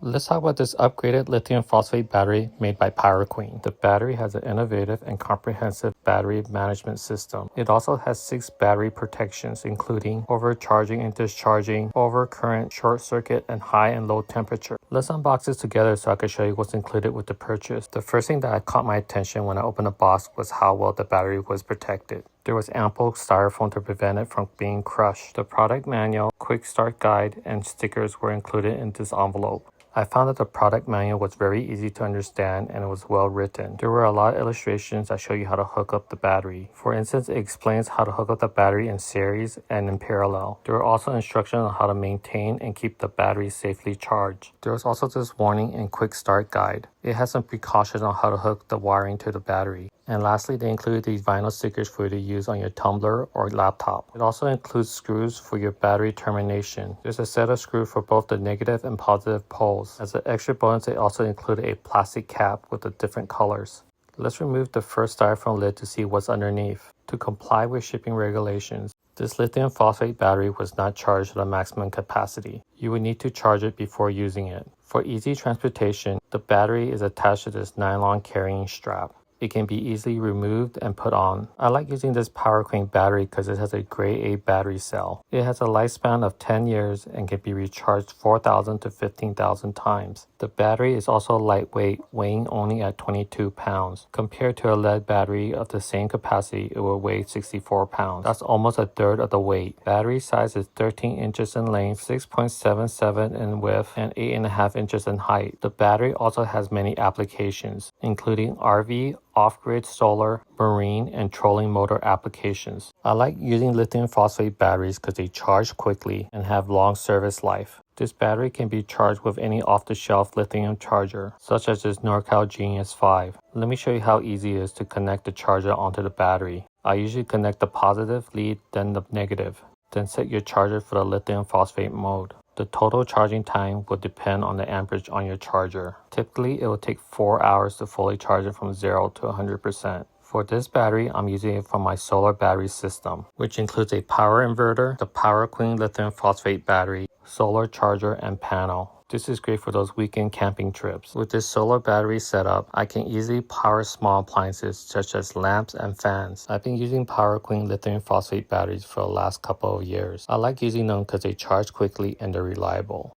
Let's talk about this upgraded lithium phosphate battery made by PowerQueen. The battery has an innovative and comprehensive battery management system. It also has 6 battery protections, including overcharging and discharging, overcurrent, short circuit, and high and low temperature. Let's unbox this together so I can show you what's included with the purchase. The first thing that caught my attention when I opened the box was how well the battery was protected. There was ample styrofoam to prevent it from being crushed. The product manual, quick start guide, and stickers were included in this envelope. I found that the product manual was very easy to understand and it was well written. There were a lot of illustrations that show you how to hook up the battery. For instance, it explains how to hook up the battery in series and in parallel. There were also instructions on how to maintain and keep the battery safely charged. There was also this warning and quick start guide. It has some precautions on how to hook the wiring to the battery. And lastly, they included these vinyl stickers for you to use on your tumbler or laptop. It also includes screws for your battery termination. There's a set of screws for both the negative and positive poles. As an extra bonus, they also included a plastic cap with the different colors. Let's remove the first styrofoam lid to see what's underneath. To comply with shipping regulations, this lithium phosphate battery was not charged to the maximum capacity. You would need to charge it before using it. For easy transportation, the battery is attached to this nylon carrying strap. It can be easily removed and put on. I like using this PowerQueen battery because it has a grade A battery cell. It has a lifespan of 10 years and can be recharged 4,000 to 15,000 times. The battery is also lightweight, weighing only at 22 pounds. Compared to a lead battery of the same capacity, it will weigh 64 pounds. That's almost a third of the weight. Battery size is 13 inches in length, 6.77 in width, and 8.5 inches in height. The battery also has many applications, including RV, off-grid solar, marine, and trolling motor applications. I like using lithium phosphate batteries because they charge quickly and have long service life. This battery can be charged with any off-the-shelf lithium charger, such as this NorCal Genius 5. Let me show you how easy it is to connect the charger onto the battery. I usually connect the positive lead, then the negative. Then set your charger for the lithium phosphate mode. The total charging time will depend on the amperage on your charger. Typically, it will take 4 hours to fully charge it from 0 to 100%. For this battery, I'm using it from my solar battery system, which includes a power inverter, the PowerQueen lithium phosphate battery, solar charger, and panel. This is great for those weekend camping trips. With this solar battery setup, I can easily power small appliances such as lamps and fans. I've been using PowerQueen lithium phosphate batteries for the last couple of years. I like using them because they charge quickly and they're reliable.